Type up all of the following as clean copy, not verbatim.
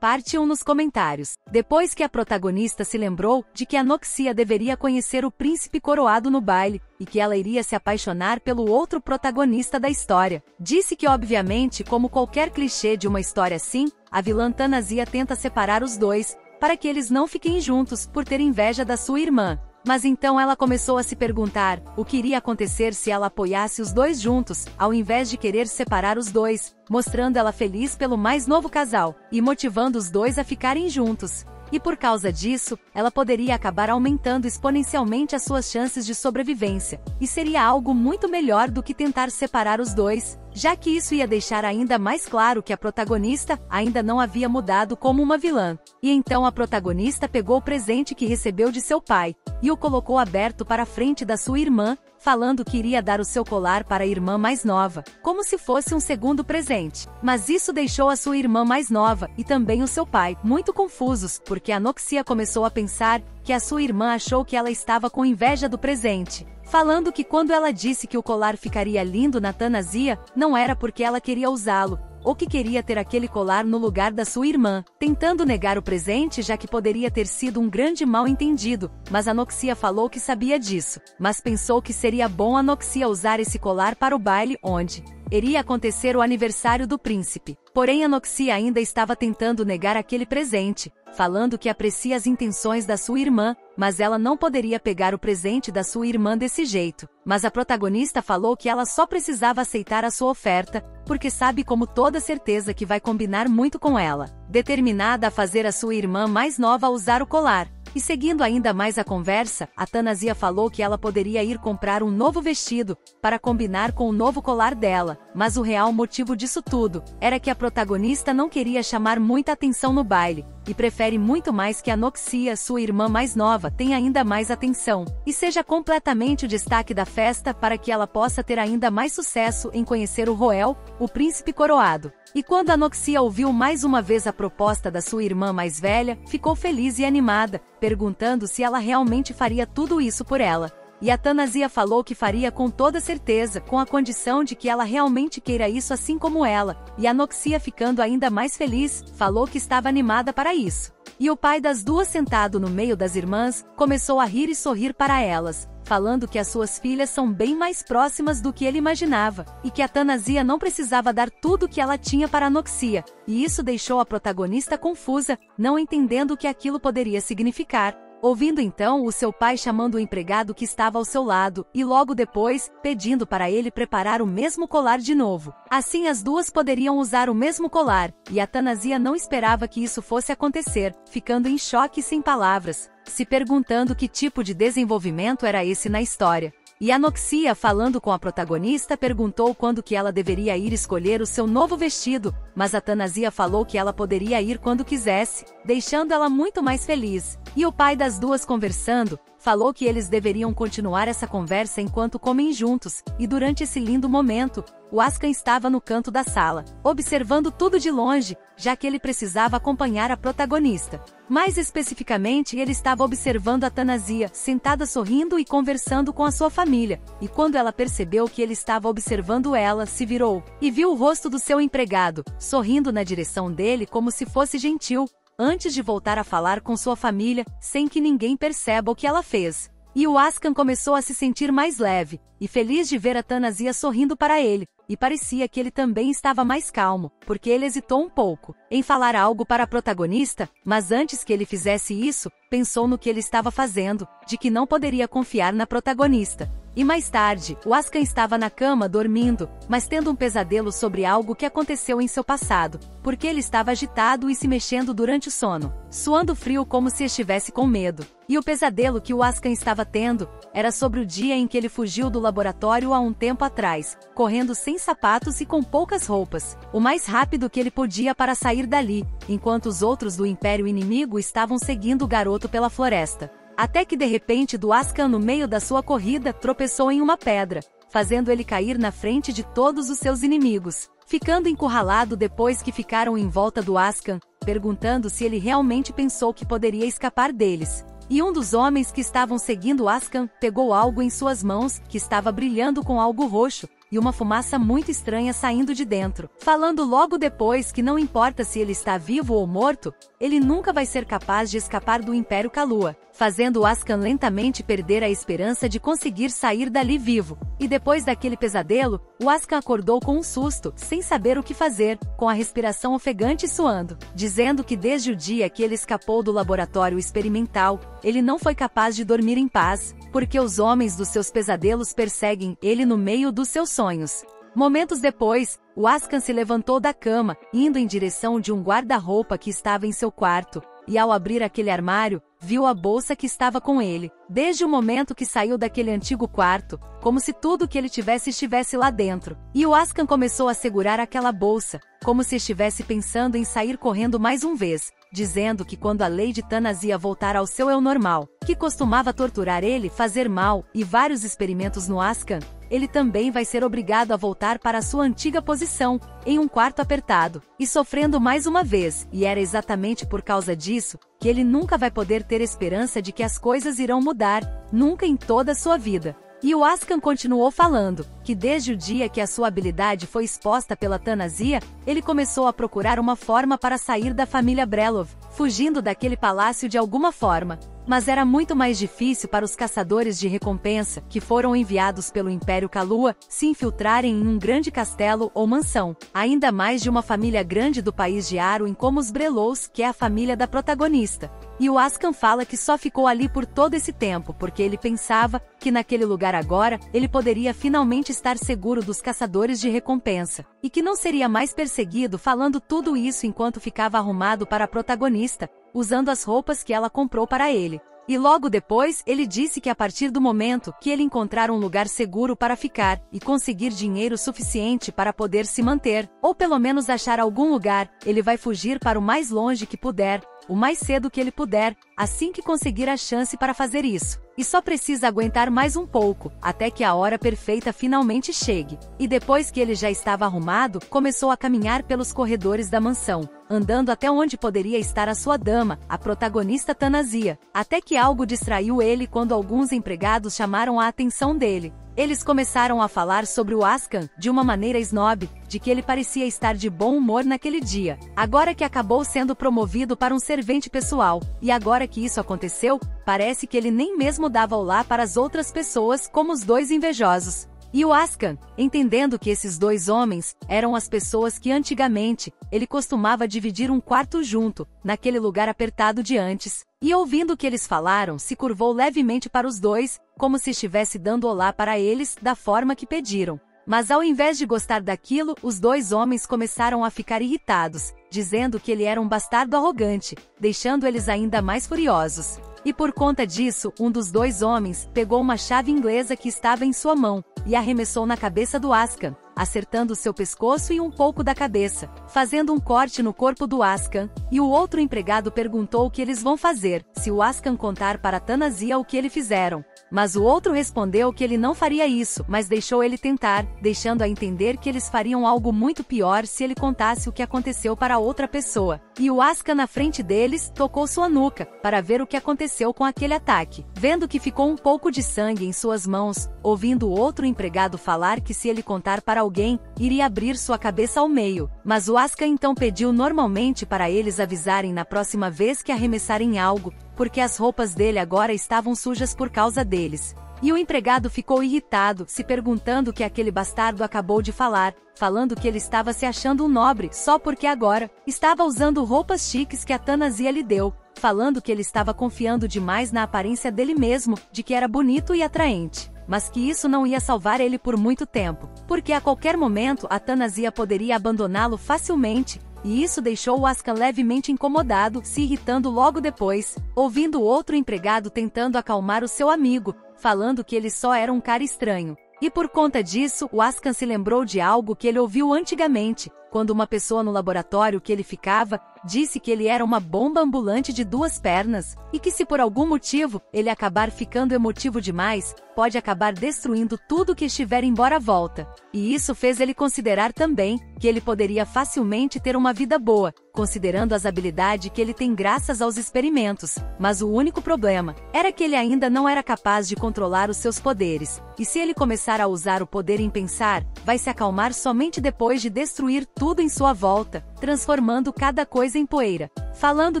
Parte 1 nos comentários. Depois que a protagonista se lembrou de que a Noxia deveria conhecer o príncipe coroado no baile, e que ela iria se apaixonar pelo outro protagonista da história, disse que obviamente, como qualquer clichê de uma história assim, a vilã Thanasia tenta separar os dois, para que eles não fiquem juntos por ter inveja da sua irmã. Mas então ela começou a se perguntar o que iria acontecer se ela apoiasse os dois juntos, ao invés de querer separar os dois, mostrando ela feliz pelo mais novo casal, e motivando os dois a ficarem juntos. E por causa disso, ela poderia acabar aumentando exponencialmente as suas chances de sobrevivência, e seria algo muito melhor do que tentar separar os dois, já que isso ia deixar ainda mais claro que a protagonista ainda não havia mudado como uma vilã. E então a protagonista pegou o presente que recebeu de seu pai, e o colocou aberto para a frente da sua irmã, falando que iria dar o seu colar para a irmã mais nova, como se fosse um segundo presente. Mas isso deixou a sua irmã mais nova, e também o seu pai, muito confusos, porque a Noxia começou a pensar que a sua irmã achou que ela estava com inveja do presente, falando que quando ela disse que o colar ficaria lindo na Thanasia, não era porque ela queria usá-lo, ou que queria ter aquele colar no lugar da sua irmã, tentando negar o presente já que poderia ter sido um grande mal-entendido, mas a Noxia falou que sabia disso, mas pensou que seria bom a Noxia usar esse colar para o baile onde iria acontecer o aniversário do príncipe. Porém a Noxia ainda estava tentando negar aquele presente, falando que aprecia as intenções da sua irmã, mas ela não poderia pegar o presente da sua irmã desse jeito. Mas a protagonista falou que ela só precisava aceitar a sua oferta, porque sabe com toda certeza que vai combinar muito com ela, determinada a fazer a sua irmã mais nova usar o colar. E seguindo ainda mais a conversa, a Thanasia falou que ela poderia ir comprar um novo vestido, para combinar com o novo colar dela, mas o real motivo disso tudo, era que a protagonista não queria chamar muita atenção no baile, e prefere muito mais que a Noxia, sua irmã mais nova, tenha ainda mais atenção, e seja completamente o destaque da festa para que ela possa ter ainda mais sucesso em conhecer o Roel, o príncipe coroado. E quando a Noxia ouviu mais uma vez a proposta da sua irmã mais velha, ficou feliz e animada, perguntando se ela realmente faria tudo isso por ela. E a Thanasia falou que faria com toda certeza, com a condição de que ela realmente queira isso assim como ela, e a Noxia, ficando ainda mais feliz, falou que estava animada para isso. E o pai das duas, sentado no meio das irmãs, começou a rir e sorrir para elas, falando que as suas filhas são bem mais próximas do que ele imaginava, e que a Thanasia não precisava dar tudo o que ela tinha para a Noxia, e isso deixou a protagonista confusa, não entendendo o que aquilo poderia significar. Ouvindo então o seu pai chamando o empregado que estava ao seu lado, e logo depois, pedindo para ele preparar o mesmo colar de novo. Assim as duas poderiam usar o mesmo colar, e a Thanasia não esperava que isso fosse acontecer, ficando em choque e sem palavras, se perguntando que tipo de desenvolvimento era esse na história. E a Noxia, falando com a protagonista, perguntou quando que ela deveria ir escolher o seu novo vestido, mas a Thanasia falou que ela poderia ir quando quisesse, deixando ela muito mais feliz. E o pai das duas, conversando, falou que eles deveriam continuar essa conversa enquanto comem juntos, e durante esse lindo momento, o Ascan estava no canto da sala, observando tudo de longe, já que ele precisava acompanhar a protagonista. Mais especificamente, ele estava observando a Thanasia, sentada sorrindo e conversando com a sua família, e quando ela percebeu que ele estava observando ela, se virou, e viu o rosto do seu empregado, sorrindo na direção dele como se fosse gentil, antes de voltar a falar com sua família, sem que ninguém perceba o que ela fez. E o Ascan começou a se sentir mais leve, e feliz de ver a Thanasia sorrindo para ele, e parecia que ele também estava mais calmo, porque ele hesitou um pouco em falar algo para a protagonista, mas antes que ele fizesse isso, pensou no que ele estava fazendo, de que não poderia confiar na protagonista. E mais tarde, o Ascan estava na cama dormindo, mas tendo um pesadelo sobre algo que aconteceu em seu passado, porque ele estava agitado e se mexendo durante o sono, suando frio como se estivesse com medo. E o pesadelo que o Ascan estava tendo era sobre o dia em que ele fugiu do laboratório há um tempo atrás, correndo sem sapatos e com poucas roupas, o mais rápido que ele podia para sair dali, enquanto os outros do Império Inimigo estavam seguindo o garoto pela floresta. Até que de repente do Ascan, no meio da sua corrida, tropeçou em uma pedra, fazendo ele cair na frente de todos os seus inimigos, ficando encurralado depois que ficaram em volta do Ascan, perguntando se ele realmente pensou que poderia escapar deles. E um dos homens que estavam seguindo Ascan pegou algo em suas mãos, que estava brilhando com algo roxo, e uma fumaça muito estranha saindo de dentro, falando logo depois que não importa se ele está vivo ou morto, ele nunca vai ser capaz de escapar do Império Kalua, fazendo o Ascan lentamente perder a esperança de conseguir sair dali vivo. E depois daquele pesadelo, o Ascan acordou com um susto, sem saber o que fazer, com a respiração ofegante e suando, dizendo que desde o dia que ele escapou do laboratório experimental, ele não foi capaz de dormir em paz, porque os homens dos seus pesadelos perseguem ele no meio dos seus sonhos. Momentos depois, o Ascan se levantou da cama, indo em direção de um guarda-roupa que estava em seu quarto, e ao abrir aquele armário, viu a bolsa que estava com ele, desde o momento que saiu daquele antigo quarto, como se tudo que ele tivesse estivesse lá dentro. E o Ascan começou a segurar aquela bolsa, como se estivesse pensando em sair correndo mais uma vez, dizendo que quando a Lady Thanasia voltar ao seu eu normal, que costumava torturar ele, fazer mal, e vários experimentos no Ascan, ele também vai ser obrigado a voltar para a sua antiga posição, em um quarto apertado, e sofrendo mais uma vez, e era exatamente por causa disso, que ele nunca vai poder ter esperança de que as coisas irão mudar, nunca em toda a sua vida. E o Ascan continuou falando, que desde o dia que a sua habilidade foi exposta pela Thanasia, ele começou a procurar uma forma para sair da família Brelov, fugindo daquele palácio de alguma forma. Mas era muito mais difícil para os caçadores de recompensa, que foram enviados pelo Império Kalua, se infiltrarem em um grande castelo ou mansão, ainda mais de uma família grande do país de Arwen como os Brelows, que é a família da protagonista. E o Ascan fala que só ficou ali por todo esse tempo porque ele pensava que naquele lugar agora, ele poderia finalmente estar seguro dos caçadores de recompensa, e que não seria mais perseguido, falando tudo isso enquanto ficava arrumado para a protagonista, usando as roupas que ela comprou para ele. E logo depois, ele disse que a partir do momento que ele encontrar um lugar seguro para ficar, e conseguir dinheiro suficiente para poder se manter, ou pelo menos achar algum lugar, ele vai fugir para o mais longe que puder, o mais cedo que ele puder, assim que conseguir a chance para fazer isso. E só precisa aguentar mais um pouco, até que a hora perfeita finalmente chegue. E depois que ele já estava arrumado, começou a caminhar pelos corredores da mansão, andando até onde poderia estar a sua dama, a protagonista Thanasia, até que algo distraiu ele quando alguns empregados chamaram a atenção dele. Eles começaram a falar sobre o Ascan, de uma maneira snob, de que ele parecia estar de bom humor naquele dia, agora que acabou sendo promovido para um servente pessoal, e agora que isso aconteceu, parece que ele nem mesmo dava olá para as outras pessoas como os dois invejosos. E o Ascan, entendendo que esses dois homens eram as pessoas que antigamente ele costumava dividir um quarto junto, naquele lugar apertado de antes, e ouvindo o que eles falaram, se curvou levemente para os dois, como se estivesse dando olá para eles da forma que pediram. Mas ao invés de gostar daquilo, os dois homens começaram a ficar irritados, dizendo que ele era um bastardo arrogante, deixando eles ainda mais furiosos. E por conta disso, um dos dois homens pegou uma chave inglesa que estava em sua mão, e arremessou na cabeça do Ascan, acertando seu pescoço e um pouco da cabeça, fazendo um corte no corpo do Ascan, e o outro empregado perguntou o que eles vão fazer, se o Ascan contar para Thanasia o que eles fizeram. Mas o outro respondeu que ele não faria isso, mas deixou ele tentar, deixando a entender que eles fariam algo muito pior se ele contasse o que aconteceu para outra pessoa. E o Ascan na frente deles, tocou sua nuca, para ver o que aconteceu com aquele ataque. Vendo que ficou um pouco de sangue em suas mãos, ouvindo o outro empregado falar que se ele contar para alguém, iria abrir sua cabeça ao meio. Mas o Ascan então pediu normalmente para eles avisarem na próxima vez que arremessarem algo, porque as roupas dele agora estavam sujas por causa deles. E o empregado ficou irritado, se perguntando o que aquele bastardo acabou de falar, falando que ele estava se achando um nobre só porque agora estava usando roupas chiques que a Thanasia lhe deu, falando que ele estava confiando demais na aparência dele mesmo, de que era bonito e atraente, mas que isso não ia salvar ele por muito tempo, porque a qualquer momento a Thanasia poderia abandoná-lo facilmente. E isso deixou o Ascan levemente incomodado, se irritando logo depois, ouvindo outro empregado tentando acalmar o seu amigo, falando que ele só era um cara estranho. E por conta disso, o Ascan se lembrou de algo que ele ouviu antigamente, quando uma pessoa no laboratório que ele ficava, disse que ele era uma bomba ambulante de 2 pernas, e que se por algum motivo, ele acabar ficando emotivo demais, pode acabar destruindo tudo que estiver embora à volta. E isso fez ele considerar também, que ele poderia facilmente ter uma vida boa, considerando as habilidades que ele tem graças aos experimentos, mas o único problema, era que ele ainda não era capaz de controlar os seus poderes, e se ele começar a usar o poder em pensar, vai se acalmar somente depois de destruir tudo em sua volta, transformando cada coisa em poeira. Falando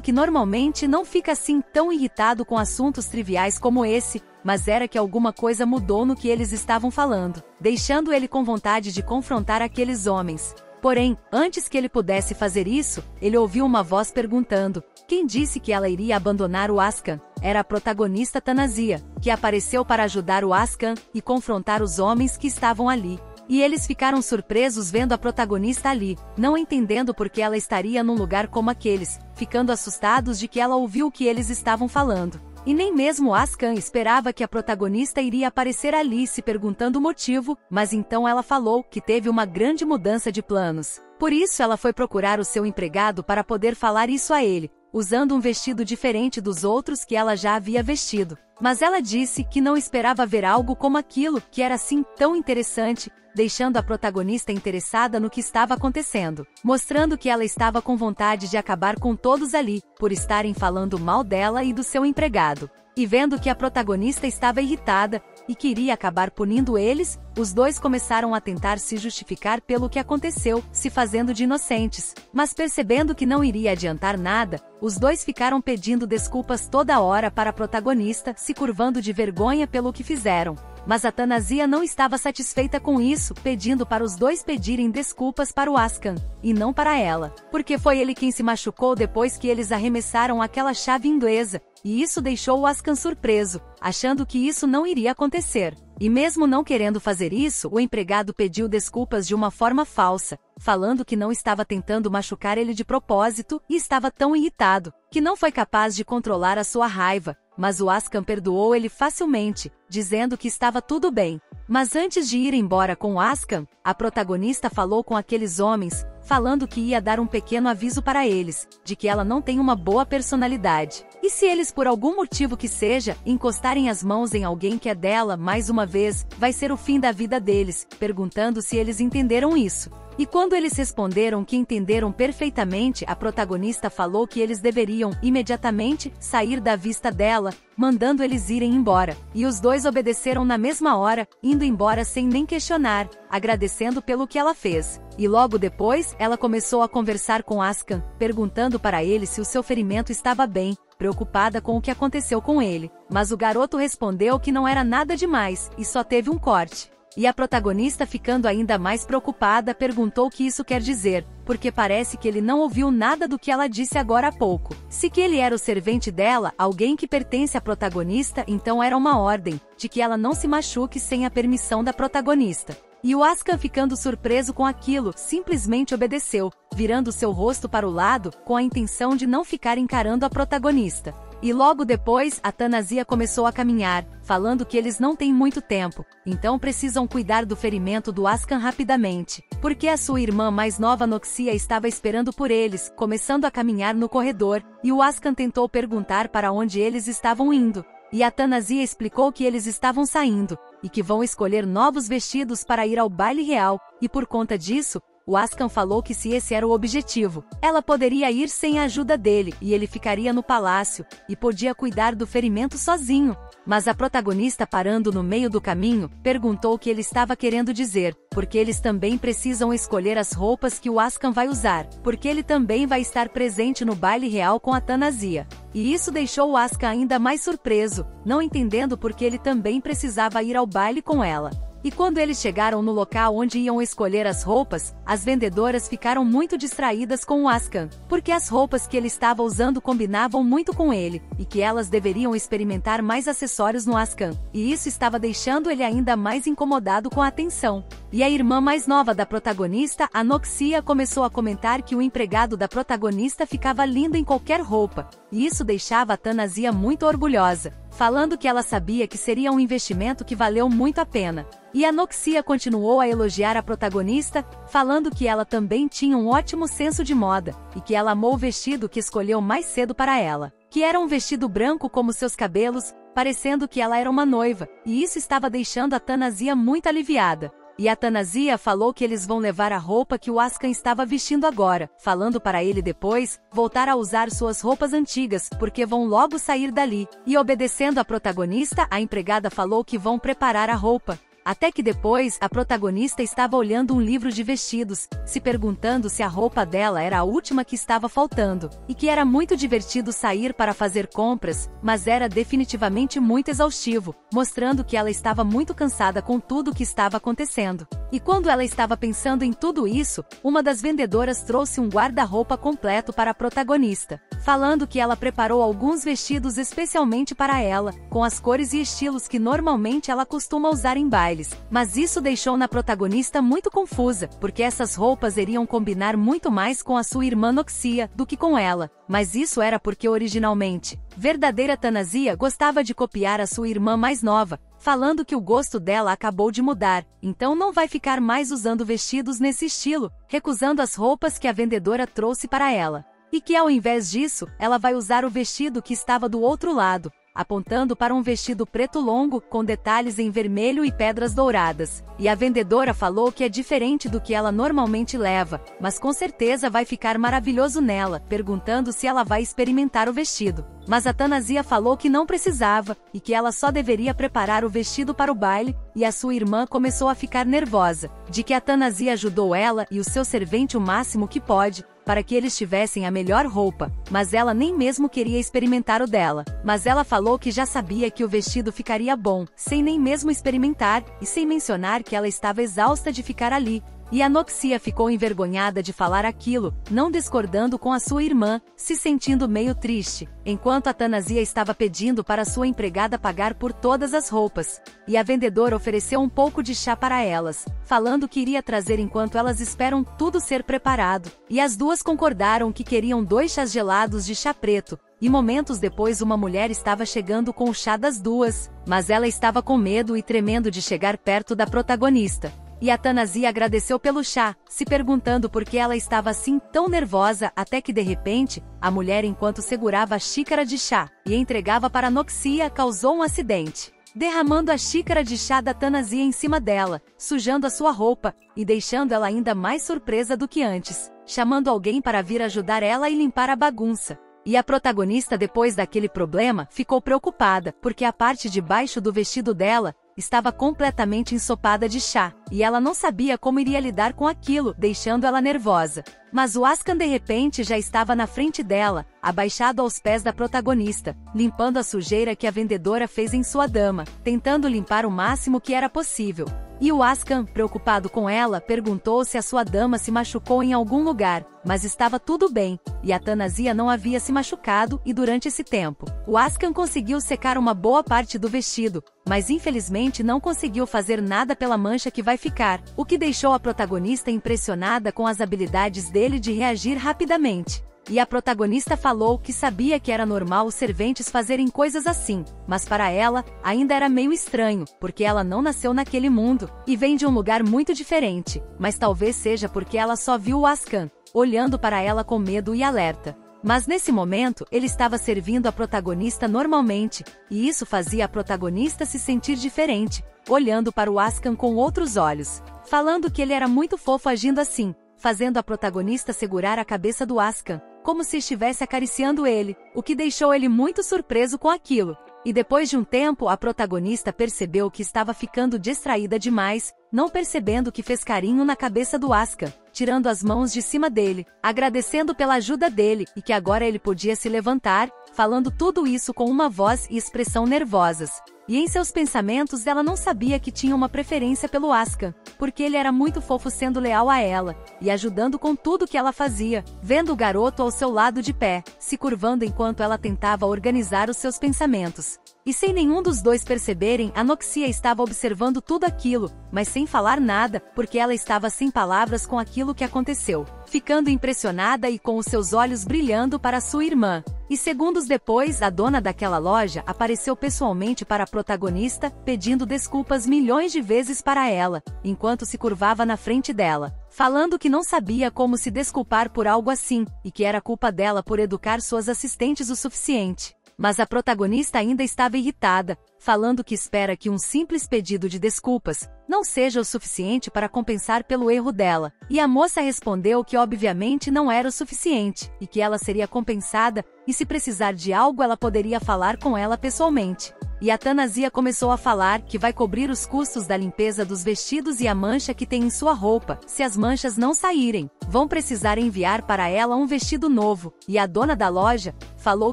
que normalmente não fica assim tão irritado com assuntos triviais como esse, mas era que alguma coisa mudou no que eles estavam falando, deixando ele com vontade de confrontar aqueles homens. Porém, antes que ele pudesse fazer isso, ele ouviu uma voz perguntando: quem disse que ela iria abandonar o Ascan? Era a protagonista Thanasia, que apareceu para ajudar o Ascan e confrontar os homens que estavam ali. E eles ficaram surpresos vendo a protagonista ali, não entendendo por que ela estaria num lugar como aqueles, ficando assustados de que ela ouviu o que eles estavam falando. E nem mesmo Ascan esperava que a protagonista iria aparecer ali se perguntando o motivo, mas então ela falou que teve uma grande mudança de planos. Por isso ela foi procurar o seu empregado para poder falar isso a ele, usando um vestido diferente dos outros que ela já havia vestido. Mas ela disse que não esperava ver algo como aquilo, que era assim tão interessante, deixando a protagonista interessada no que estava acontecendo, mostrando que ela estava com vontade de acabar com todos ali, por estarem falando mal dela e do seu empregado. E vendo que a protagonista estava irritada, e queria acabar punindo eles, os dois começaram a tentar se justificar pelo que aconteceu, se fazendo de inocentes. Mas percebendo que não iria adiantar nada, os dois ficaram pedindo desculpas toda hora para a protagonista, se curvando de vergonha pelo que fizeram. Mas a Thanasia não estava satisfeita com isso, pedindo para os dois pedirem desculpas para o Ascan, e não para ela, porque foi ele quem se machucou depois que eles arremessaram aquela chave inglesa, e isso deixou o Ascan surpreso, achando que isso não iria acontecer. E mesmo não querendo fazer isso, o empregado pediu desculpas de uma forma falsa, falando que não estava tentando machucar ele de propósito, e estava tão irritado, que não foi capaz de controlar a sua raiva. Mas o Ascan perdoou ele facilmente, dizendo que estava tudo bem. Mas antes de ir embora com o Ascan, a protagonista falou com aqueles homens, falando que ia dar um pequeno aviso para eles, de que ela não tem uma boa personalidade. E se eles por algum motivo que seja, encostarem as mãos em alguém que é dela mais uma vez, vai ser o fim da vida deles, perguntando se eles entenderam isso. E quando eles responderam que entenderam perfeitamente, a protagonista falou que eles deveriam, imediatamente, sair da vista dela, mandando eles irem embora. E os dois obedeceram na mesma hora, indo embora sem nem questionar, agradecendo pelo que ela fez. E logo depois, ela começou a conversar com Ascan, perguntando para ele se o seu ferimento estava bem, preocupada com o que aconteceu com ele. Mas o garoto respondeu que não era nada demais, e só teve um corte. E a protagonista, ficando ainda mais preocupada, perguntou o que isso quer dizer, porque parece que ele não ouviu nada do que ela disse agora há pouco. Se que ele era o servente dela, alguém que pertence à protagonista, então era uma ordem, de que ela não se machuque sem a permissão da protagonista. E o Ascan, ficando surpreso com aquilo, simplesmente obedeceu, virando seu rosto para o lado, com a intenção de não ficar encarando a protagonista. E logo depois, a Thanasia começou a caminhar, falando que eles não têm muito tempo, então precisam cuidar do ferimento do Ascan rapidamente, porque a sua irmã mais nova Noxia estava esperando por eles, começando a caminhar no corredor, e o Ascan tentou perguntar para onde eles estavam indo. E a Thanasia explicou que eles estavam saindo, e que vão escolher novos vestidos para ir ao baile real, e por conta disso, o Ascan falou que se esse era o objetivo, ela poderia ir sem a ajuda dele, e ele ficaria no palácio, e podia cuidar do ferimento sozinho. Mas a protagonista, parando no meio do caminho, perguntou o que ele estava querendo dizer, porque eles também precisam escolher as roupas que o Ascan vai usar, porque ele também vai estar presente no baile real com a Thanasia. E isso deixou o Ascan ainda mais surpreso, não entendendo porque ele também precisava ir ao baile com ela. E quando eles chegaram no local onde iam escolher as roupas, as vendedoras ficaram muito distraídas com o Ascan, porque as roupas que ele estava usando combinavam muito com ele, e que elas deveriam experimentar mais acessórios no Ascan, e isso estava deixando ele ainda mais incomodado com a atenção. E a irmã mais nova da protagonista, a Noxia, começou a comentar que o empregado da protagonista ficava lindo em qualquer roupa, e isso deixava a Thanasia muito orgulhosa, falando que ela sabia que seria um investimento que valeu muito a pena. E Anoxia continuou a elogiar a protagonista, falando que ela também tinha um ótimo senso de moda, e que ela amou o vestido que escolheu mais cedo para ela, que era um vestido branco como seus cabelos, parecendo que ela era uma noiva, e isso estava deixando a Thanasia muito aliviada. E a Thanasia falou que eles vão levar a roupa que o Ascan estava vestindo agora, falando para ele depois voltar a usar suas roupas antigas, porque vão logo sair dali. E obedecendo a protagonista, a empregada falou que vão preparar a roupa. Até que depois, a protagonista estava olhando um livro de vestidos, se perguntando se a roupa dela era a última que estava faltando, e que era muito divertido sair para fazer compras, mas era definitivamente muito exaustivo, mostrando que ela estava muito cansada com tudo o que estava acontecendo. E quando ela estava pensando em tudo isso, uma das vendedoras trouxe um guarda-roupa completo para a protagonista, falando que ela preparou alguns vestidos especialmente para ela, com as cores e estilos que normalmente ela costuma usar em baile. Mas isso deixou na protagonista muito confusa, porque essas roupas iriam combinar muito mais com a sua irmã Noxia do que com ela. Mas isso era porque originalmente, verdadeira Thanasia gostava de copiar a sua irmã mais nova, falando que o gosto dela acabou de mudar, então não vai ficar mais usando vestidos nesse estilo, recusando as roupas que a vendedora trouxe para ela. E que ao invés disso, ela vai usar o vestido que estava do outro lado, apontando para um vestido preto longo, com detalhes em vermelho e pedras douradas. E a vendedora falou que é diferente do que ela normalmente leva, mas com certeza vai ficar maravilhoso nela, perguntando se ela vai experimentar o vestido. Mas a Thanasia falou que não precisava, e que ela só deveria preparar o vestido para o baile, e a sua irmã começou a ficar nervosa, de que a Thanasia ajudou ela e o seu servente o máximo que pode, para que eles tivessem a melhor roupa, mas ela nem mesmo queria experimentar o dela. Mas ela falou que já sabia que o vestido ficaria bom, sem nem mesmo experimentar, e sem mencionar que ela estava exausta de ficar ali. E a Noxia ficou envergonhada de falar aquilo, não discordando com a sua irmã, se sentindo meio triste, enquanto a Thanasia estava pedindo para sua empregada pagar por todas as roupas. E a vendedora ofereceu um pouco de chá para elas, falando que iria trazer enquanto elas esperam tudo ser preparado. E as duas concordaram que queriam 2 chás gelados de chá preto. E momentos depois uma mulher estava chegando com o chá das duas, mas ela estava com medo e tremendo de chegar perto da protagonista. E a Thanasia agradeceu pelo chá, se perguntando por que ela estava assim tão nervosa, até que de repente, a mulher enquanto segurava a xícara de chá e entregava para Noxia causou um acidente, derramando a xícara de chá da Thanasia em cima dela, sujando a sua roupa, e deixando ela ainda mais surpresa do que antes, chamando alguém para vir ajudar ela e limpar a bagunça. E a protagonista depois daquele problema ficou preocupada, porque a parte de baixo do vestido dela estava completamente ensopada de chá, e ela não sabia como iria lidar com aquilo, deixando ela nervosa. Mas o Ascan de repente já estava na frente dela, abaixado aos pés da protagonista, limpando a sujeira que a vendedora fez em sua dama, tentando limpar o máximo que era possível. E o Ascan, preocupado com ela, perguntou se a sua dama se machucou em algum lugar, mas estava tudo bem, e a Thanasia não havia se machucado, e durante esse tempo, o Ascan conseguiu secar uma boa parte do vestido, mas infelizmente não conseguiu fazer nada pela mancha que vai ficar, o que deixou a protagonista impressionada com as habilidades dele de reagir rapidamente. E a protagonista falou que sabia que era normal os serventes fazerem coisas assim, mas para ela, ainda era meio estranho, porque ela não nasceu naquele mundo, e vem de um lugar muito diferente, mas talvez seja porque ela só viu o Ascan, olhando para ela com medo e alerta. Mas nesse momento, ele estava servindo a protagonista normalmente, e isso fazia a protagonista se sentir diferente, olhando para o Ascan com outros olhos, falando que ele era muito fofo agindo assim, fazendo a protagonista segurar a cabeça do Ascan, como se estivesse acariciando ele, o que deixou ele muito surpreso com aquilo. E depois de um tempo a protagonista percebeu que estava ficando distraída demais, não percebendo que fez carinho na cabeça do Ascan, tirando as mãos de cima dele, agradecendo pela ajuda dele, e que agora ele podia se levantar, falando tudo isso com uma voz e expressão nervosas. E em seus pensamentos ela não sabia que tinha uma preferência pelo Ascan, porque ele era muito fofo sendo leal a ela, e ajudando com tudo que ela fazia, vendo o garoto ao seu lado de pé, se curvando enquanto ela tentava organizar os seus pensamentos. E sem nenhum dos dois perceberem, a Noxia estava observando tudo aquilo, mas sem falar nada, porque ela estava sem palavras com aquilo que aconteceu, ficando impressionada e com os seus olhos brilhando para sua irmã. E segundos depois, a dona daquela loja apareceu pessoalmente para a protagonista, pedindo desculpas milhões de vezes para ela, enquanto se curvava na frente dela, falando que não sabia como se desculpar por algo assim, e que era culpa dela por educar suas assistentes o suficiente. Mas a protagonista ainda estava irritada, falando que espera que um simples pedido de desculpas não seja o suficiente para compensar pelo erro dela. E a moça respondeu que obviamente não era o suficiente, e que ela seria compensada, e se precisar de algo ela poderia falar com ela pessoalmente. E a Tanazia começou a falar que vai cobrir os custos da limpeza dos vestidos e a mancha que tem em sua roupa. Se as manchas não saírem, vão precisar enviar para ela um vestido novo. E a dona da loja falou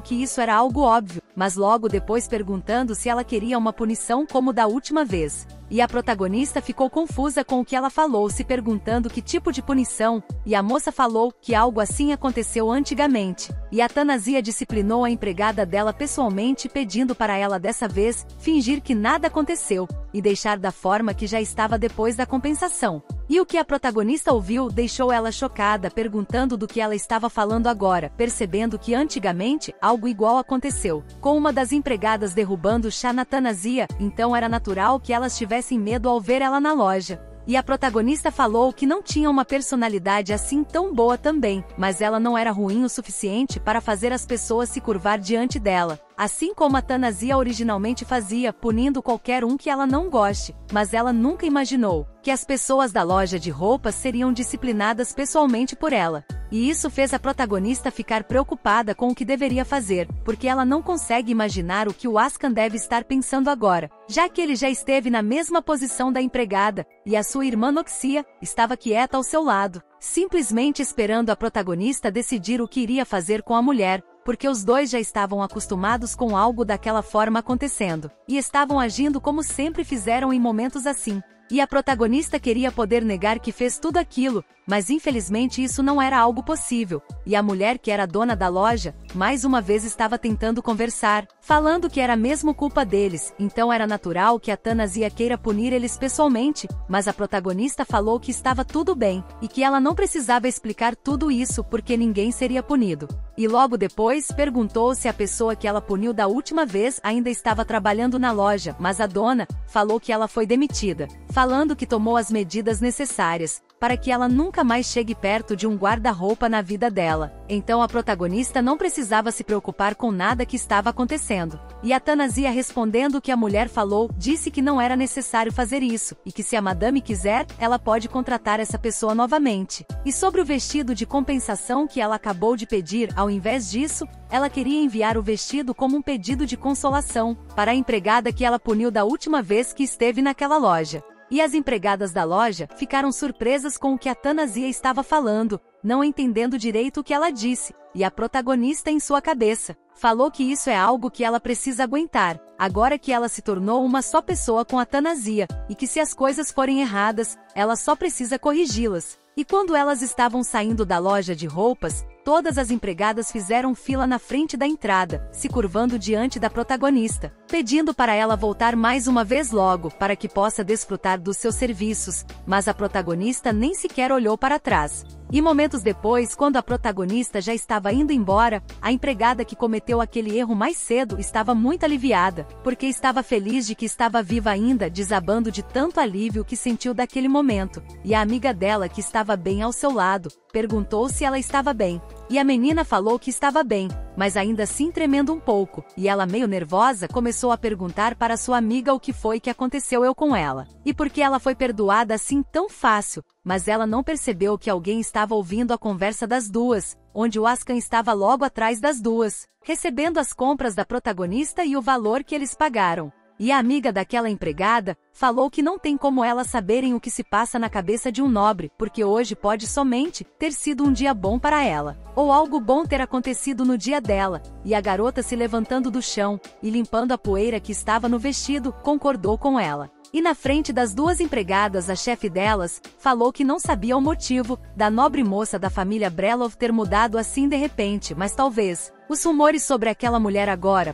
que isso era algo óbvio, mas logo depois perguntando se ela queria uma punição como da última vez. E a protagonista ficou confusa com o que ela falou, se perguntando que tipo de punição, e a moça falou que algo assim aconteceu antigamente. E a Tanazia disciplinou a empregada dela pessoalmente, pedindo para ela dessa vez fingir que nada aconteceu, e deixar da forma que já estava depois da compensação. E o que a protagonista ouviu deixou ela chocada, perguntando do que ela estava falando agora, percebendo que antigamente algo igual aconteceu, com uma das empregadas derrubando o chá na Tanazia, então era natural que elas tivessem medo ao ver ela na loja. E a protagonista falou que não tinha uma personalidade assim tão boa também, mas ela não era ruim o suficiente para fazer as pessoas se curvar diante dela, assim como a Tanazia originalmente fazia, punindo qualquer um que ela não goste, mas ela nunca imaginou que as pessoas da loja de roupas seriam disciplinadas pessoalmente por ela. E isso fez a protagonista ficar preocupada com o que deveria fazer, porque ela não consegue imaginar o que o Askan deve estar pensando agora, já que ele já esteve na mesma posição da empregada, e a sua irmã Noxia estava quieta ao seu lado, simplesmente esperando a protagonista decidir o que iria fazer com a mulher, porque os dois já estavam acostumados com algo daquela forma acontecendo, e estavam agindo como sempre fizeram em momentos assim. E a protagonista queria poder negar que fez tudo aquilo, mas infelizmente isso não era algo possível, e a mulher que era dona da loja, mais uma vez estava tentando conversar, falando que era mesmo culpa deles, então era natural que a Tanazia queira punir eles pessoalmente, mas a protagonista falou que estava tudo bem, e que ela não precisava explicar tudo isso porque ninguém seria punido. E logo depois, perguntou se a pessoa que ela puniu da última vez ainda estava trabalhando na loja, mas a dona falou que ela foi demitida, falando que tomou as medidas necessárias para que ela nunca mais chegue perto de um guarda-roupa na vida dela. Então a protagonista não precisava se preocupar com nada que estava acontecendo. E a Tanazia, respondendo o que a mulher falou, disse que não era necessário fazer isso, e que se a madame quiser, ela pode contratar essa pessoa novamente. E sobre o vestido de compensação que ela acabou de pedir, ao invés disso, ela queria enviar o vestido como um pedido de consolação para a empregada que ela puniu da última vez que esteve naquela loja. E as empregadas da loja ficaram surpresas com o que a Tanazia estava falando, não entendendo direito o que ela disse, e a protagonista em sua cabeça falou que isso é algo que ela precisa aguentar, agora que ela se tornou uma só pessoa com a Tanazia, e que se as coisas forem erradas, ela só precisa corrigi-las. E quando elas estavam saindo da loja de roupas, todas as empregadas fizeram fila na frente da entrada, se curvando diante da protagonista, pedindo para ela voltar mais uma vez logo, para que possa desfrutar dos seus serviços, mas a protagonista nem sequer olhou para trás. E momentos depois, quando a protagonista já estava indo embora, a empregada que cometeu aquele erro mais cedo estava muito aliviada, porque estava feliz de que estava viva ainda, desabando de tanto alívio que sentiu daquele momento. E a amiga dela, que estava bem ao seu lado, perguntou se ela estava bem. E a menina falou que estava bem, mas ainda assim tremendo um pouco, e ela, meio nervosa, começou a perguntar para sua amiga o que foi que aconteceu com ela, e por que ela foi perdoada assim tão fácil, mas ela não percebeu que alguém estava ouvindo a conversa das duas, onde o Askan estava logo atrás das duas, recebendo as compras da protagonista e o valor que eles pagaram. E a amiga daquela empregada falou que não tem como elas saberem o que se passa na cabeça de um nobre, porque hoje pode somente ter sido um dia bom para ela, ou algo bom ter acontecido no dia dela. E a garota, se levantando do chão e limpando a poeira que estava no vestido, concordou com ela. E na frente das duas empregadas, a chefe delas falou que não sabia o motivo da nobre moça da família Brelov ter mudado assim de repente, mas talvez os rumores sobre aquela mulher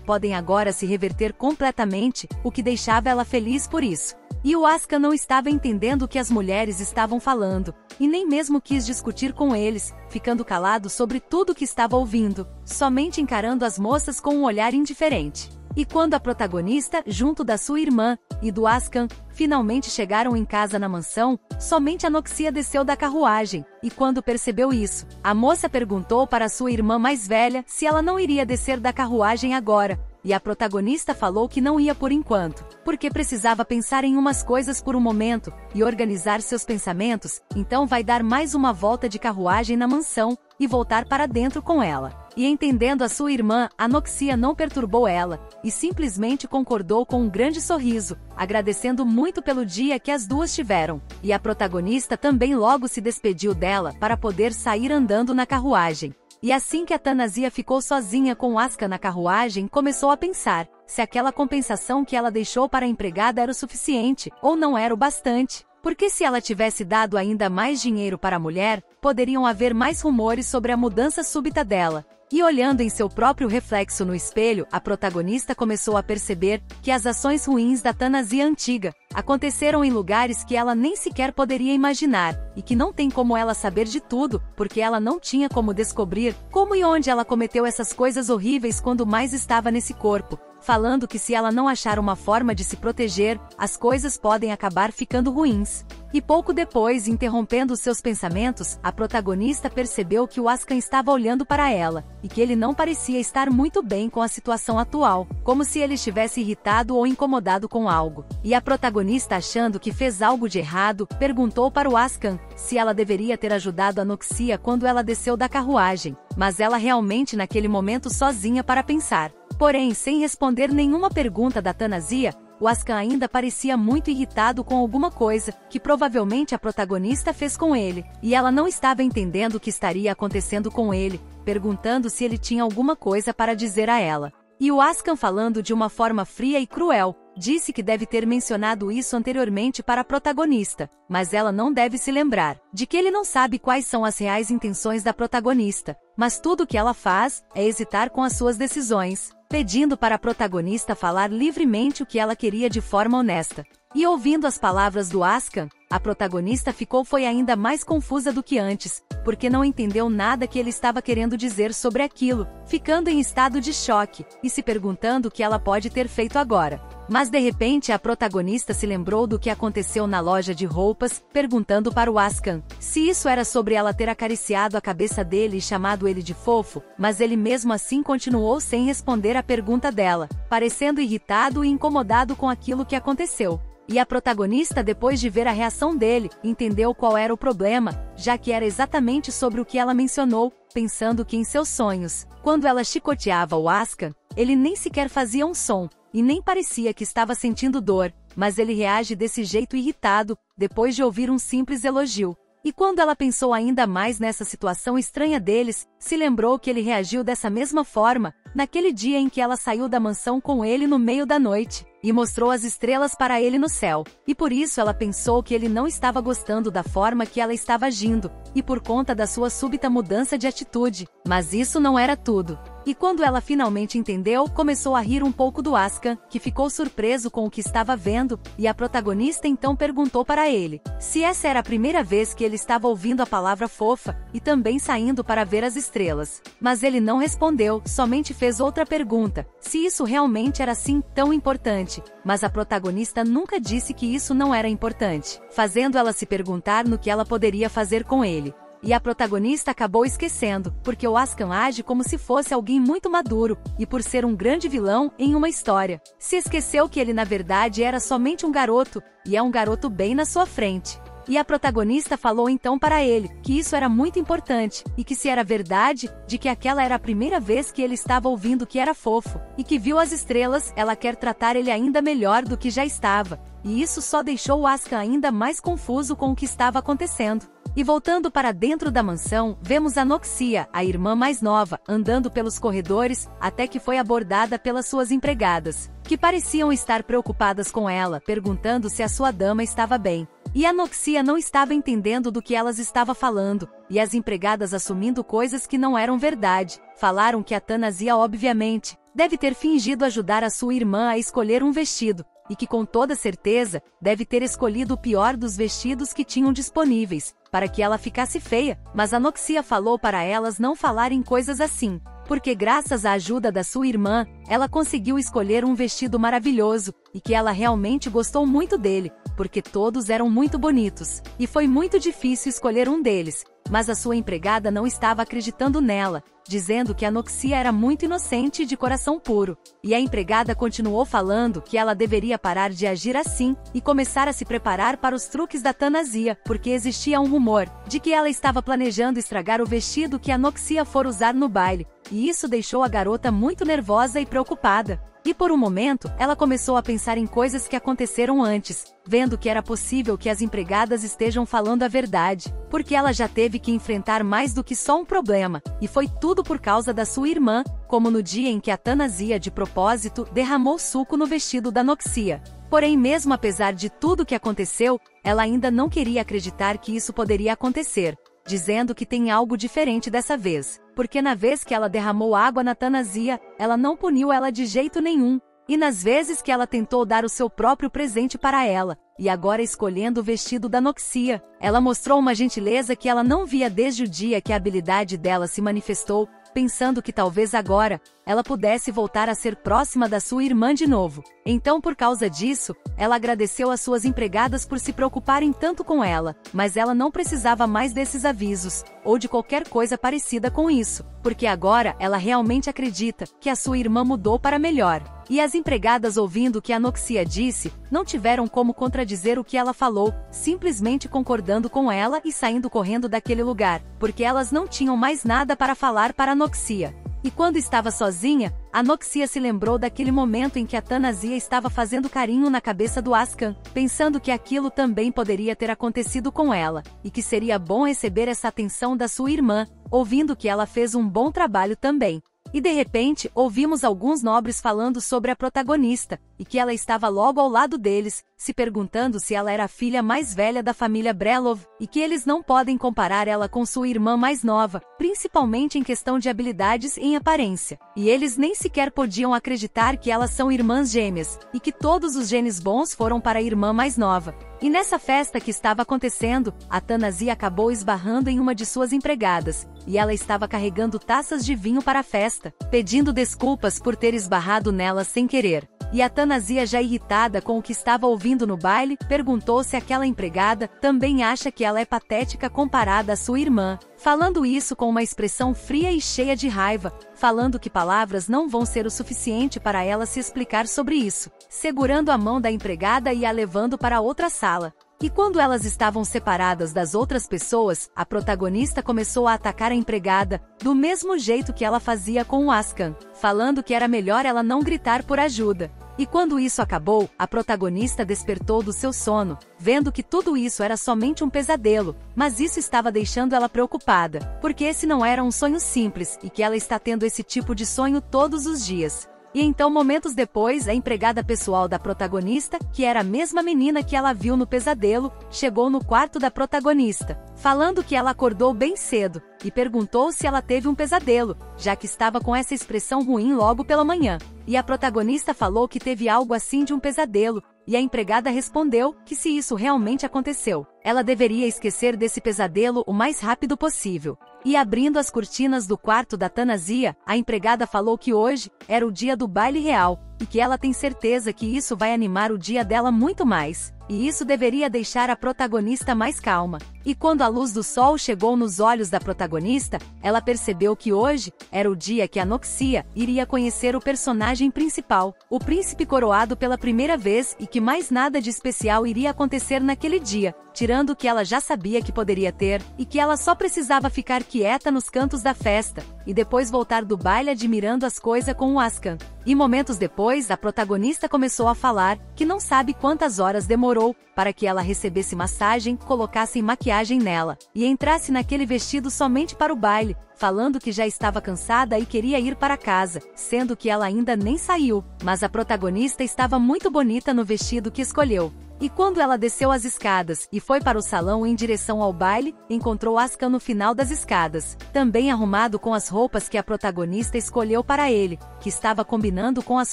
podem agora se reverter completamente, o que deixava ela feliz por isso. E o Asuka não estava entendendo o que as mulheres estavam falando, e nem mesmo quis discutir com eles, ficando calado sobre tudo o que estava ouvindo, somente encarando as moças com um olhar indiferente. E quando a protagonista, junto da sua irmã e do Asuka, finalmente chegaram em casa na mansão, somente a Noxia desceu da carruagem, e quando percebeu isso, a moça perguntou para sua irmã mais velha se ela não iria descer da carruagem agora, e a protagonista falou que não ia por enquanto, porque precisava pensar em umas coisas por um momento, e organizar seus pensamentos, então vai dar mais uma volta de carruagem na mansão, e voltar para dentro com ela. E entendendo a sua irmã, a Noxia não perturbou ela, e simplesmente concordou com um grande sorriso, agradecendo muito pelo dia que as duas tiveram. E a protagonista também logo se despediu dela para poder sair andando na carruagem. E assim que a Thanasia ficou sozinha com Asuka na carruagem, começou a pensar se aquela compensação que ela deixou para a empregada era o suficiente, ou não era o bastante. Porque se ela tivesse dado ainda mais dinheiro para a mulher, poderiam haver mais rumores sobre a mudança súbita dela. E olhando em seu próprio reflexo no espelho, a protagonista começou a perceber que as ações ruins da Thanasia antiga aconteceram em lugares que ela nem sequer poderia imaginar, e que não tem como ela saber de tudo, porque ela não tinha como descobrir como e onde ela cometeu essas coisas horríveis quando mais estava nesse corpo, falando que se ela não achar uma forma de se proteger, as coisas podem acabar ficando ruins. E pouco depois, interrompendo seus pensamentos, a protagonista percebeu que o Asuka estava olhando para ela, e que ele não parecia estar muito bem com a situação atual, como se ele estivesse irritado ou incomodado com algo. E a protagonista, achando que fez algo de errado, perguntou para o Asuka se ela deveria ter ajudado a Noxia quando ela desceu da carruagem, mas ela realmente naquele momento sozinha para pensar. Porém, sem responder nenhuma pergunta da Thanasia, o Asuka ainda parecia muito irritado com alguma coisa, que provavelmente a protagonista fez com ele, e ela não estava entendendo o que estaria acontecendo com ele, perguntando se ele tinha alguma coisa para dizer a ela. E o Asuka, falando de uma forma fria e cruel, disse que deve ter mencionado isso anteriormente para a protagonista, mas ela não deve se lembrar de que ele não sabe quais são as reais intenções da protagonista, mas tudo o que ela faz é hesitar com as suas decisões, pedindo para a protagonista falar livremente o que ela queria de forma honesta. E ouvindo as palavras do Asuka, a protagonista foi ainda mais confusa do que antes, porque não entendeu nada que ele estava querendo dizer sobre aquilo, ficando em estado de choque, e se perguntando o que ela pode ter feito agora. Mas de repente a protagonista se lembrou do que aconteceu na loja de roupas, perguntando para o Asuka se isso era sobre ela ter acariciado a cabeça dele e chamado ele de fofo, mas ele mesmo assim continuou sem responder a pergunta dela, parecendo irritado e incomodado com aquilo que aconteceu. E a protagonista, depois de ver a reação dele, entendeu qual era o problema, já que era exatamente sobre o que ela mencionou, pensando que em seus sonhos, quando ela chicoteava o Asuka, ele nem sequer fazia um som, e nem parecia que estava sentindo dor, mas ele reage desse jeito irritado, depois de ouvir um simples elogio. E quando ela pensou ainda mais nessa situação estranha deles, se lembrou que ele reagiu dessa mesma forma, naquele dia em que ela saiu da mansão com ele no meio da noite, e mostrou as estrelas para ele no céu. E por isso ela pensou que ele não estava gostando da forma que ela estava agindo, e por conta da sua súbita mudança de atitude. Mas isso não era tudo. E quando ela finalmente entendeu, começou a rir um pouco do Asuka, que ficou surpreso com o que estava vendo, e a protagonista então perguntou para ele se essa era a primeira vez que ele estava ouvindo a palavra fofa, e também saindo para ver as estrelas. Mas ele não respondeu, somente fez outra pergunta, se isso realmente era assim tão importante. Mas a protagonista nunca disse que isso não era importante, fazendo ela se perguntar no que ela poderia fazer com ele. E a protagonista acabou esquecendo, porque o Asuka age como se fosse alguém muito maduro, e por ser um grande vilão em uma história, se esqueceu que ele na verdade era somente um garoto, e é um garoto bem na sua frente. E a protagonista falou então para ele que isso era muito importante, e que se era verdade, de que aquela era a primeira vez que ele estava ouvindo que era fofo, e que viu as estrelas, ela quer tratar ele ainda melhor do que já estava. E isso só deixou o Asuka ainda mais confuso com o que estava acontecendo. E voltando para dentro da mansão, vemos a Noxia, a irmã mais nova, andando pelos corredores, até que foi abordada pelas suas empregadas, que pareciam estar preocupadas com ela, perguntando se a sua dama estava bem. E a Noxia não estava entendendo do que elas estavam falando, e as empregadas assumindo coisas que não eram verdade, falaram que a Thanasia obviamente deve ter fingido ajudar a sua irmã a escolher um vestido, e que com toda certeza deve ter escolhido o pior dos vestidos que tinham disponíveis, para que ela ficasse feia, mas Anoxia falou para elas não falarem coisas assim, porque graças à ajuda da sua irmã, ela conseguiu escolher um vestido maravilhoso, e que ela realmente gostou muito dele, porque todos eram muito bonitos, e foi muito difícil escolher um deles, mas a sua empregada não estava acreditando nela, dizendo que Anoxia era muito inocente e de coração puro, e a empregada continuou falando que ela deveria parar de agir assim, e começar a se preparar para os truques da Thanasia, porque existia um rumor de que ela estava planejando estragar o vestido que Anoxia for usar no baile, e isso deixou a garota muito nervosa e preocupada. E por um momento, ela começou a pensar em coisas que aconteceram antes, vendo que era possível que as empregadas estejam falando a verdade, porque ela já teve que enfrentar mais do que só um problema, e foi tudo por causa da sua irmã, como no dia em que a Thanasia de propósito derramou suco no vestido da Anoxia. Porém, mesmo apesar de tudo que aconteceu, ela ainda não queria acreditar que isso poderia acontecer, dizendo que tem algo diferente dessa vez, porque na vez que ela derramou água na Thanasia, ela não puniu ela de jeito nenhum, e nas vezes que ela tentou dar o seu próprio presente para ela, e agora escolhendo o vestido da Anoxia, ela mostrou uma gentileza que ela não via desde o dia que a habilidade dela se manifestou, pensando que talvez agora, ela pudesse voltar a ser próxima da sua irmã de novo. Então, por causa disso, ela agradeceu às suas empregadas por se preocuparem tanto com ela, mas ela não precisava mais desses avisos, ou de qualquer coisa parecida com isso, porque agora ela realmente acredita que a sua irmã mudou para melhor. E as empregadas, ouvindo o que a Anoxia disse, não tiveram como contradizer o que ela falou, simplesmente concordando com ela e saindo correndo daquele lugar, porque elas não tinham mais nada para falar para Anoxia. E quando estava sozinha, Anoxia se lembrou daquele momento em que a Thanasia estava fazendo carinho na cabeça do Ascan, pensando que aquilo também poderia ter acontecido com ela, e que seria bom receber essa atenção da sua irmã, ouvindo que ela fez um bom trabalho também. E de repente, ouvimos alguns nobres falando sobre a protagonista, e que ela estava logo ao lado deles, se perguntando se ela era a filha mais velha da família Brelov, e que eles não podem comparar ela com sua irmã mais nova, principalmente em questão de habilidades e em aparência. E eles nem sequer podiam acreditar que elas são irmãs gêmeas, e que todos os genes bons foram para a irmã mais nova. E nessa festa que estava acontecendo, a Thanasia acabou esbarrando em uma de suas empregadas, e ela estava carregando taças de vinho para a festa, pedindo desculpas por ter esbarrado nela sem querer. E a Thanasia, já irritada com o que estava ouvindo no baile, perguntou se aquela empregada também acha que ela é patética comparada à sua irmã, falando isso com uma expressão fria e cheia de raiva, falando que palavras não vão ser o suficiente para ela se explicar sobre isso, segurando a mão da empregada e a levando para outra sala. E quando elas estavam separadas das outras pessoas, a protagonista começou a atacar a empregada, do mesmo jeito que ela fazia com o Ascan, falando que era melhor ela não gritar por ajuda. E quando isso acabou, a protagonista despertou do seu sono, vendo que tudo isso era somente um pesadelo, mas isso estava deixando ela preocupada, porque esse não era um sonho simples, e que ela está tendo esse tipo de sonho todos os dias. E então, momentos depois, a empregada pessoal da protagonista, que era a mesma menina que ela viu no pesadelo, chegou no quarto da protagonista, falando que ela acordou bem cedo, e perguntou se ela teve um pesadelo, já que estava com essa expressão ruim logo pela manhã. E a protagonista falou que teve algo assim de um pesadelo, e a empregada respondeu que se isso realmente aconteceu, ela deveria esquecer desse pesadelo o mais rápido possível. E abrindo as cortinas do quarto da Thanasia, a empregada falou que hoje era o dia do baile real, e que ela tem certeza que isso vai animar o dia dela muito mais, e isso deveria deixar a protagonista mais calma. E quando a luz do sol chegou nos olhos da protagonista, ela percebeu que hoje era o dia que Anoxia iria conhecer o personagem principal, o príncipe coroado pela primeira vez, e que mais nada de especial iria acontecer naquele dia, tirando o que ela já sabia que poderia ter, e que ela só precisava ficar quieta nos cantos da festa, e depois voltar do baile admirando as coisas com o Ascan. E momentos depois, a protagonista começou a falar que não sabe quantas horas demorou para que ela recebesse massagem, colocassem maquiagem nela, e entrasse naquele vestido somente para o baile, falando que já estava cansada e queria ir para casa, sendo que ela ainda nem saiu, mas a protagonista estava muito bonita no vestido que escolheu. E quando ela desceu as escadas e foi para o salão em direção ao baile, encontrou Asuka no final das escadas, também arrumado com as roupas que a protagonista escolheu para ele, que estava combinando com as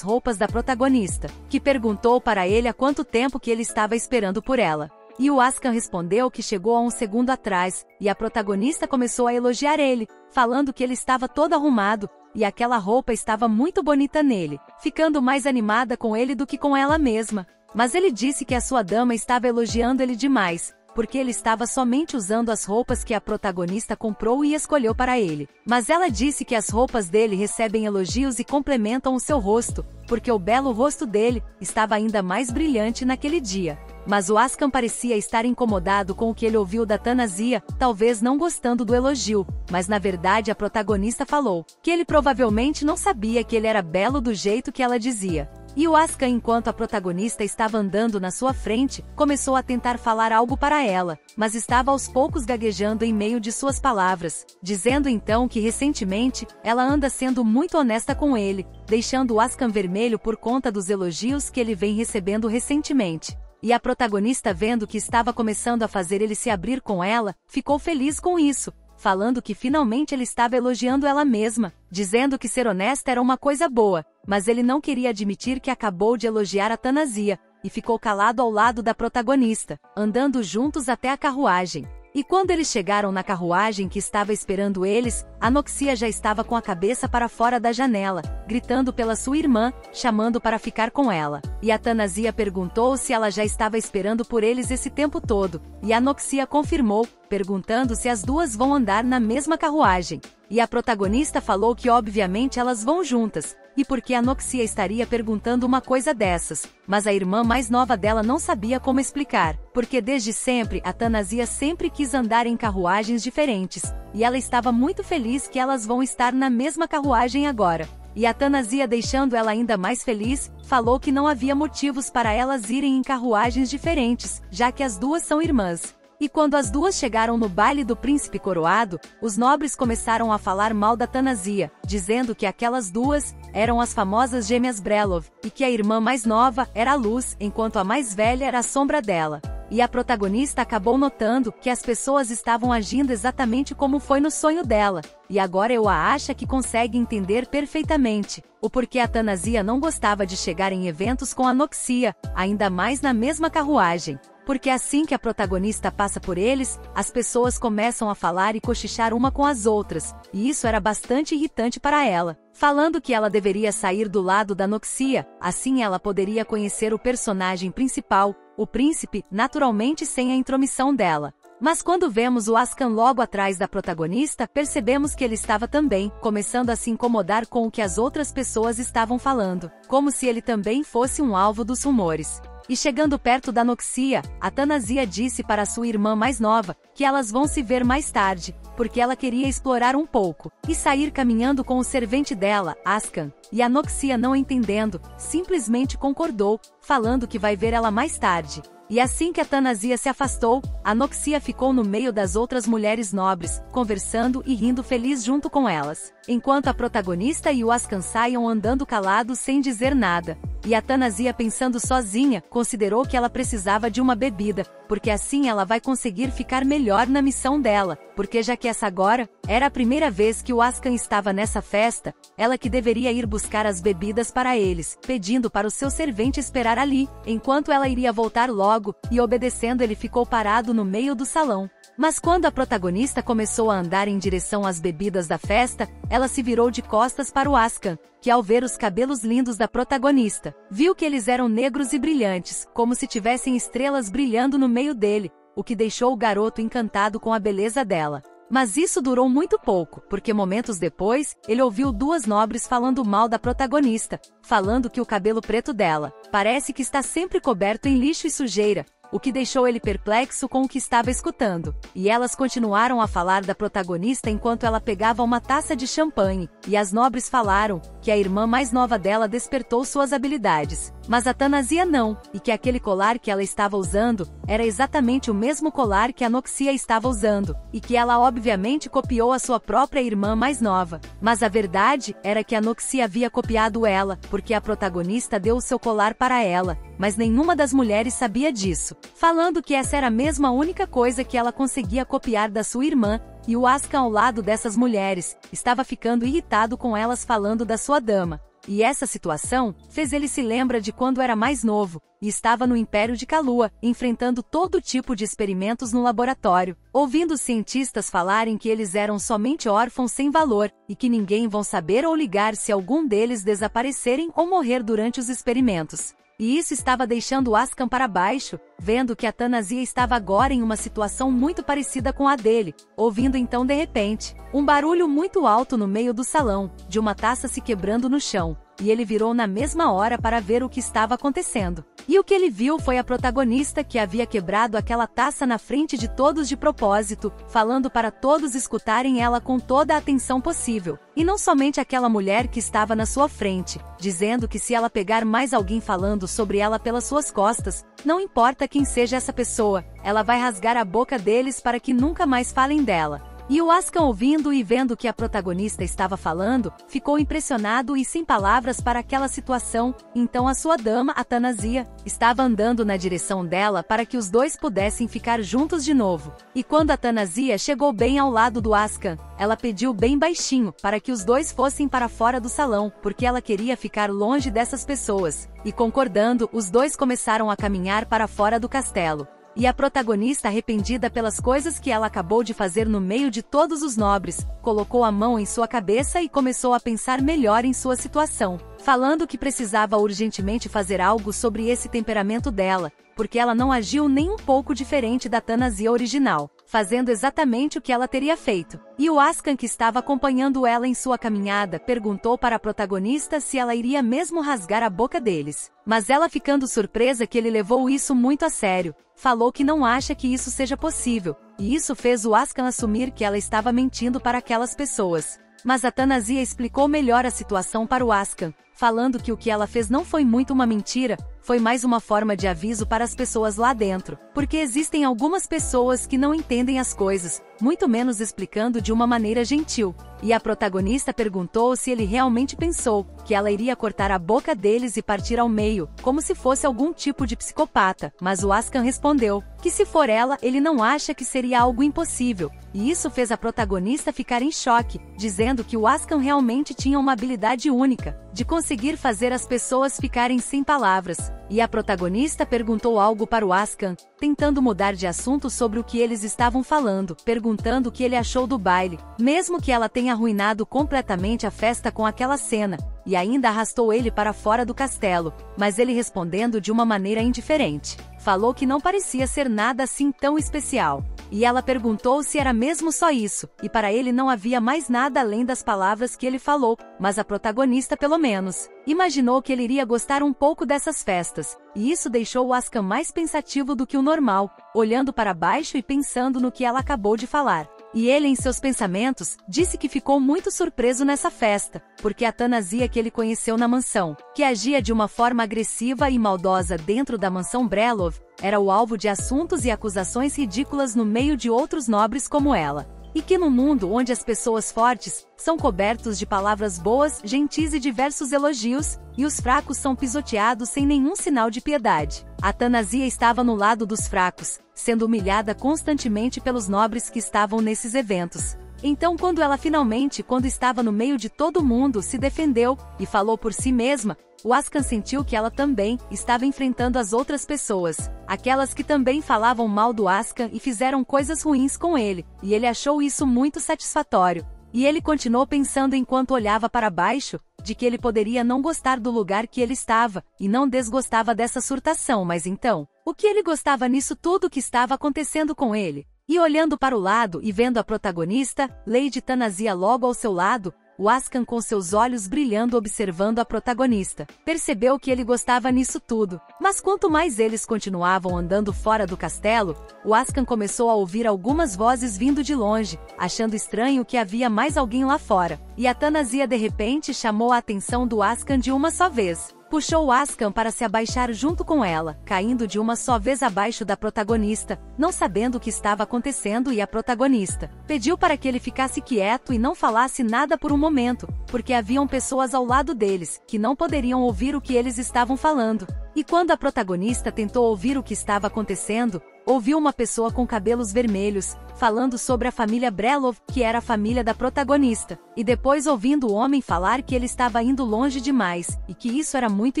roupas da protagonista, que perguntou para ele há quanto tempo que ele estava esperando por ela. E o Asuka respondeu que chegou há um segundo atrás, e a protagonista começou a elogiar ele, falando que ele estava todo arrumado, e aquela roupa estava muito bonita nele, ficando mais animada com ele do que com ela mesma. Mas ele disse que a sua dama estava elogiando ele demais, porque ele estava somente usando as roupas que a protagonista comprou e escolheu para ele. Mas ela disse que as roupas dele recebem elogios e complementam o seu rosto, porque o belo rosto dele estava ainda mais brilhante naquele dia. Mas o Asuka parecia estar incomodado com o que ele ouviu da Thanasia, talvez não gostando do elogio, mas na verdade a protagonista falou que ele provavelmente não sabia que ele era belo do jeito que ela dizia. E o Asuka, enquanto a protagonista estava andando na sua frente, começou a tentar falar algo para ela, mas estava aos poucos gaguejando em meio de suas palavras, dizendo então que recentemente, ela anda sendo muito honesta com ele, deixando o Asuka vermelho por conta dos elogios que ele vem recebendo recentemente. E a protagonista, vendo que estava começando a fazer ele se abrir com ela, ficou feliz com isso, falando que finalmente ele estava elogiando ela mesma, dizendo que ser honesta era uma coisa boa, mas ele não queria admitir que acabou de elogiar a Thanasia, e ficou calado ao lado da protagonista, andando juntos até a carruagem. E quando eles chegaram na carruagem que estava esperando eles, a Noxia já estava com a cabeça para fora da janela, gritando pela sua irmã, chamando para ficar com ela. E a Thanasia perguntou se ela já estava esperando por eles esse tempo todo, e a Noxia confirmou, perguntando se as duas vão andar na mesma carruagem. E a protagonista falou que obviamente elas vão juntas, e porque a Noxia estaria perguntando uma coisa dessas, mas a irmã mais nova dela não sabia como explicar, porque desde sempre a Thanasia sempre quis andar em carruagens diferentes, e ela estava muito feliz que elas vão estar na mesma carruagem agora. E a Thanasia, deixando ela ainda mais feliz, falou que não havia motivos para elas irem em carruagens diferentes, já que as duas são irmãs. E quando as duas chegaram no baile do príncipe coroado, os nobres começaram a falar mal da Thanasia, dizendo que aquelas duas eram as famosas gêmeas Brelov, e que a irmã mais nova era a luz, enquanto a mais velha era a sombra dela. E a protagonista acabou notando que as pessoas estavam agindo exatamente como foi no sonho dela, e agora eu a acho que consegue entender perfeitamente o porquê a Thanasia não gostava de chegar em eventos com a Noxia, ainda mais na mesma carruagem. Porque assim que a protagonista passa por eles, as pessoas começam a falar e cochichar uma com as outras, e isso era bastante irritante para ela, falando que ela deveria sair do lado da Noxia, assim ela poderia conhecer o personagem principal, o príncipe, naturalmente sem a intromissão dela. Mas quando vemos o Asuka logo atrás da protagonista, percebemos que ele estava também começando a se incomodar com o que as outras pessoas estavam falando, como se ele também fosse um alvo dos rumores. E chegando perto da Noxia, a Thanasia disse para sua irmã mais nova que elas vão se ver mais tarde, porque ela queria explorar um pouco, e sair caminhando com o servente dela, Askan. E a Noxia, não entendendo, simplesmente concordou, falando que vai ver ela mais tarde. E assim que a Thanasia se afastou, a Noxia ficou no meio das outras mulheres nobres, conversando e rindo feliz junto com elas, enquanto a protagonista e o Askan saiam andando calados sem dizer nada. E a Thanasia, pensando sozinha, considerou que ela precisava de uma bebida, porque assim ela vai conseguir ficar melhor na missão dela, porque já que essa agora era a primeira vez que o Askan estava nessa festa, ela que deveria ir buscar as bebidas para eles, pedindo para o seu servente esperar ali, enquanto ela iria voltar logo, e obedecendo ele ficou parado no meio do salão. Mas quando a protagonista começou a andar em direção às bebidas da festa, ela se virou de costas para o Askan, que ao ver os cabelos lindos da protagonista, viu que eles eram negros e brilhantes, como se tivessem estrelas brilhando no meio dele, o que deixou o garoto encantado com a beleza dela. Mas isso durou muito pouco, porque momentos depois, ele ouviu duas nobres falando mal da protagonista, falando que o cabelo preto dela parece que está sempre coberto em lixo e sujeira, o que deixou ele perplexo com o que estava escutando. E elas continuaram a falar da protagonista enquanto ela pegava uma taça de champanhe, e as nobres falaram que a irmã mais nova dela despertou suas habilidades, mas a Thanasia não, e que aquele colar que ela estava usando era exatamente o mesmo colar que a Noxia estava usando, e que ela obviamente copiou a sua própria irmã mais nova. Mas a verdade era que a Noxia havia copiado ela, porque a protagonista deu o seu colar para ela, mas nenhuma das mulheres sabia disso, falando que essa era a mesma única coisa que ela conseguia copiar da sua irmã, e o Ascan, ao lado dessas mulheres, estava ficando irritado com elas falando da sua dama. E essa situação fez ele se lembrar de quando era mais novo, e estava no Império de Kalua, enfrentando todo tipo de experimentos no laboratório, ouvindo os cientistas falarem que eles eram somente órfãos sem valor, e que ninguém vão saber ou ligar se algum deles desaparecerem ou morrer durante os experimentos. E isso estava deixando Ascan para baixo, vendo que a Thanasia estava agora em uma situação muito parecida com a dele, ouvindo então de repente, um barulho muito alto no meio do salão, de uma taça se quebrando no chão, e ele virou na mesma hora para ver o que estava acontecendo. E o que ele viu foi a protagonista que havia quebrado aquela taça na frente de todos de propósito, falando para todos escutarem ela com toda a atenção possível. E não somente aquela mulher que estava na sua frente, dizendo que se ela pegar mais alguém falando sobre ela pelas suas costas, não importa quem seja essa pessoa, ela vai rasgar a boca deles para que nunca mais falem dela. E o Ascan, ouvindo e vendo o que a protagonista estava falando, ficou impressionado e sem palavras para aquela situação. Então a sua dama, a Thanasia, estava andando na direção dela para que os dois pudessem ficar juntos de novo. E quando a Thanasia chegou bem ao lado do Ascan, ela pediu bem baixinho para que os dois fossem para fora do salão, porque ela queria ficar longe dessas pessoas. E concordando, os dois começaram a caminhar para fora do castelo. E a protagonista, arrependida pelas coisas que ela acabou de fazer no meio de todos os nobres, colocou a mão em sua cabeça e começou a pensar melhor em sua situação, falando que precisava urgentemente fazer algo sobre esse temperamento dela, porque ela não agiu nem um pouco diferente da Thanasia original, fazendo exatamente o que ela teria feito. E o Ascan, que estava acompanhando ela em sua caminhada, perguntou para a protagonista se ela iria mesmo rasgar a boca deles. Mas ela, ficando surpresa que ele levou isso muito a sério, falou que não acha que isso seja possível, e isso fez o Ascan assumir que ela estava mentindo para aquelas pessoas. Mas a Thanasia explicou melhor a situação para o Ascan, falando que o que ela fez não foi muito uma mentira, foi mais uma forma de aviso para as pessoas lá dentro, porque existem algumas pessoas que não entendem as coisas, muito menos explicando de uma maneira gentil. E a protagonista perguntou se ele realmente pensou que ela iria cortar a boca deles e partir ao meio, como se fosse algum tipo de psicopata, mas o Ascan respondeu que se for ela, ele não acha que seria algo impossível. E isso fez a protagonista ficar em choque, dizendo que o Ascan realmente tinha uma habilidade única, de conseguir fazer as pessoas ficarem sem palavras. E a protagonista perguntou algo para o Ascan, tentando mudar de assunto sobre o que eles estavam falando, perguntando o que ele achou do baile, mesmo que ela tenha arruinado completamente a festa com aquela cena, e ainda arrastou ele para fora do castelo, mas ele, respondendo de uma maneira indiferente, falou que não parecia ser nada assim tão especial. E ela perguntou se era mesmo só isso, e para ele não havia mais nada além das palavras que ele falou, mas a protagonista, pelo menos, imaginou que ele iria gostar um pouco dessas festas, e isso deixou o Ascan mais pensativo do que o normal, olhando para baixo e pensando no que ela acabou de falar. E ele, em seus pensamentos, disse que ficou muito surpreso nessa festa, porque a Thanasia que ele conheceu na mansão, que agia de uma forma agressiva e maldosa dentro da mansão Brelov, era o alvo de assuntos e acusações ridículas no meio de outros nobres como ela. E que no mundo onde as pessoas fortes são cobertos de palavras boas, gentis e diversos elogios, e os fracos são pisoteados sem nenhum sinal de piedade, a Thanasia estava no lado dos fracos, sendo humilhada constantemente pelos nobres que estavam nesses eventos. Então, quando ela finalmente, quando estava no meio de todo mundo, se defendeu e falou por si mesma, o Ascan sentiu que ela também estava enfrentando as outras pessoas, aquelas que também falavam mal do Ascan e fizeram coisas ruins com ele, e ele achou isso muito satisfatório. E ele continuou pensando enquanto olhava para baixo, de que ele poderia não gostar do lugar que ele estava, e não desgostava dessa surtação, mas então, o que ele gostava nisso tudo que estava acontecendo com ele? E olhando para o lado e vendo a protagonista, Lady Thanasia logo ao seu lado, o Ascan, com seus olhos brilhando observando a protagonista, percebeu que ele gostava nisso tudo. Mas quanto mais eles continuavam andando fora do castelo, o Ascan começou a ouvir algumas vozes vindo de longe, achando estranho que havia mais alguém lá fora. E a Thanasia de repente chamou a atenção do Ascan de uma só vez. Puxou Ascan para se abaixar junto com ela, caindo de uma só vez abaixo da protagonista, não sabendo o que estava acontecendo, e a protagonista pediu para que ele ficasse quieto e não falasse nada por um momento, porque haviam pessoas ao lado deles, que não poderiam ouvir o que eles estavam falando. E quando a protagonista tentou ouvir o que estava acontecendo, ouviu uma pessoa com cabelos vermelhos, falando sobre a família Brelov, que era a família da protagonista, e depois ouvindo o homem falar que ele estava indo longe demais, e que isso era muito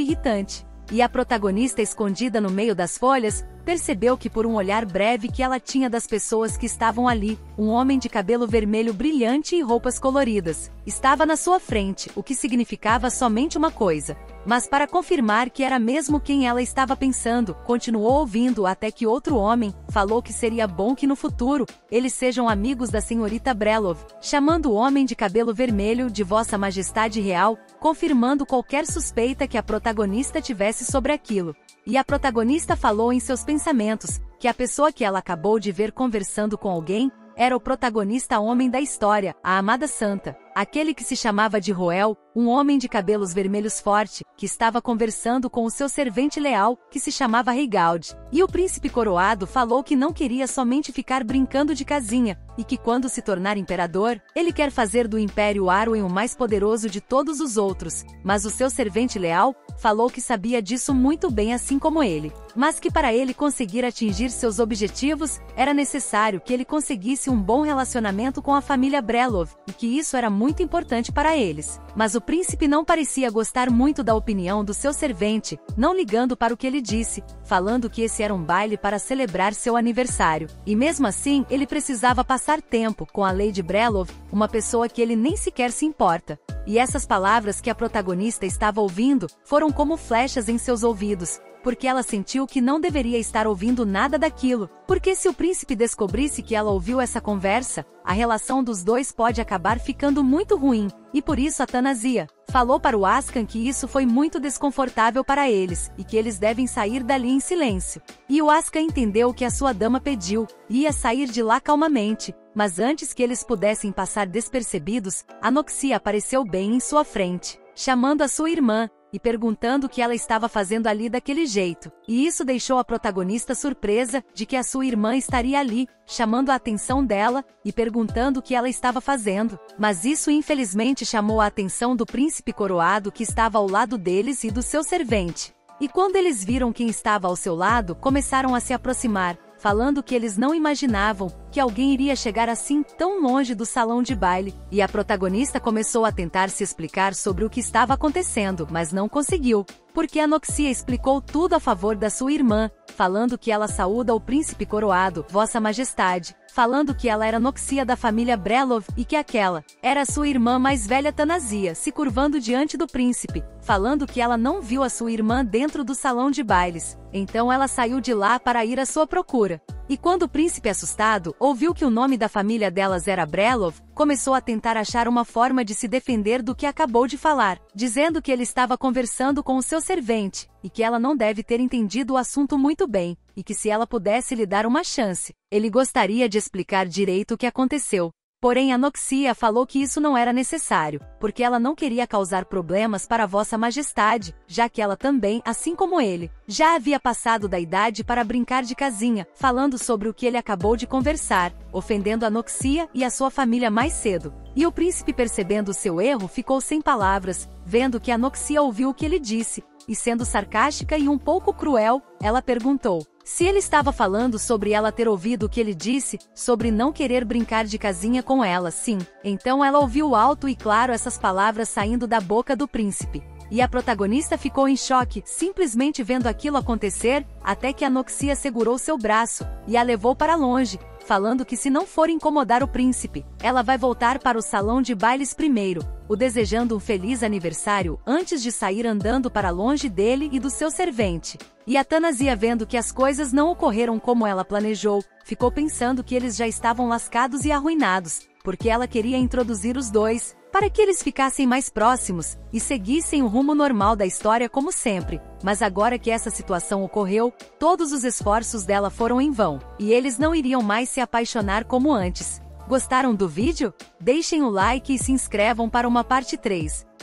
irritante. E a protagonista, escondida no meio das folhas, percebeu que por um olhar breve que ela tinha das pessoas que estavam ali, um homem de cabelo vermelho brilhante e roupas coloridas estava na sua frente, o que significava somente uma coisa. Mas para confirmar que era mesmo quem ela estava pensando, continuou ouvindo até que outro homem falou que seria bom que no futuro eles sejam amigos da senhorita Brelov, chamando o homem de cabelo vermelho de Vossa Majestade Real, confirmando qualquer suspeita que a protagonista tivesse sobre aquilo. E a protagonista falou em seus pensamentos que a pessoa que ela acabou de ver conversando com alguém era o protagonista homem da história, a amada santa, aquele que se chamava de Roel, um homem de cabelos vermelhos forte, que estava conversando com o seu servente leal, que se chamava Reigaud. E o príncipe coroado falou que não queria somente ficar brincando de casinha, e que quando se tornar imperador, ele quer fazer do Império Arwen o mais poderoso de todos os outros, mas o seu servente leal falou que sabia disso muito bem, assim como ele, mas que para ele conseguir atingir seus objetivos, era necessário que ele conseguisse um bom relacionamento com a família Brelov, e que isso era muito importante para eles. Mas o príncipe não parecia gostar muito da opinião do seu servente, não ligando para o que ele disse, falando que esse era um baile para celebrar seu aniversário. E mesmo assim, ele precisava passar tempo com a Lady Brelov, uma pessoa que ele nem sequer se importa. E essas palavras que a protagonista estava ouvindo foram como flechas em seus ouvidos, porque ela sentiu que não deveria estar ouvindo nada daquilo, porque se o príncipe descobrisse que ela ouviu essa conversa, a relação dos dois pode acabar ficando muito ruim, e por isso a Thanasia falou para o Ascan que isso foi muito desconfortável para eles, e que eles devem sair dali em silêncio. E o Ascan entendeu o que a sua dama pediu, e ia sair de lá calmamente, mas antes que eles pudessem passar despercebidos, a Noxia apareceu bem em sua frente, chamando a sua irmã, e perguntando o que ela estava fazendo ali daquele jeito. E isso deixou a protagonista surpresa de que a sua irmã estaria ali, chamando a atenção dela e perguntando o que ela estava fazendo. Mas isso infelizmente chamou a atenção do príncipe coroado, que estava ao lado deles, e do seu servente. E quando eles viram quem estava ao seu lado, começaram a se aproximar, falando que eles não imaginavam que alguém iria chegar assim tão longe do salão de baile, e a protagonista começou a tentar se explicar sobre o que estava acontecendo, mas não conseguiu, porque a Noxia explicou tudo a favor da sua irmã, falando que ela saúda o príncipe coroado, Vossa Majestade, falando que ela era Noxia da família Brelov e que aquela era sua irmã mais velha Thanasia, se curvando diante do príncipe, falando que ela não viu a sua irmã dentro do salão de bailes, então ela saiu de lá para ir à sua procura. E quando o príncipe, assustado, ouviu que o nome da família delas era Brelov, começou a tentar achar uma forma de se defender do que acabou de falar, dizendo que ele estava conversando com o seu servente, e que ela não deve ter entendido o assunto muito bem, e que se ela pudesse lhe dar uma chance, ele gostaria de explicar direito o que aconteceu. Porém a Noxia falou que isso não era necessário, porque ela não queria causar problemas para Vossa Majestade, já que ela também, assim como ele, já havia passado da idade para brincar de casinha, falando sobre o que ele acabou de conversar, ofendendo a Noxia e a sua família mais cedo. E o príncipe, percebendo seu erro, ficou sem palavras, vendo que a Noxia ouviu o que ele disse, e sendo sarcástica e um pouco cruel, ela perguntou se ele estava falando sobre ela ter ouvido o que ele disse, sobre não querer brincar de casinha com ela. Sim. Então ela ouviu alto e claro essas palavras saindo da boca do príncipe. E a protagonista ficou em choque, simplesmente vendo aquilo acontecer, até que a Noxia segurou seu braço e a levou para longe, falando que se não for incomodar o príncipe, ela vai voltar para o salão de bailes primeiro, o desejando um feliz aniversário antes de sair andando para longe dele e do seu servente. E a Thanasia, vendo que as coisas não ocorreram como ela planejou, ficou pensando que eles já estavam lascados e arruinados, porque ela queria introduzir os dois, para que eles ficassem mais próximos, e seguissem o rumo normal da história como sempre. Mas agora que essa situação ocorreu, todos os esforços dela foram em vão, e eles não iriam mais se apaixonar como antes. Gostaram do vídeo? Deixem o like e se inscrevam para uma parte 3.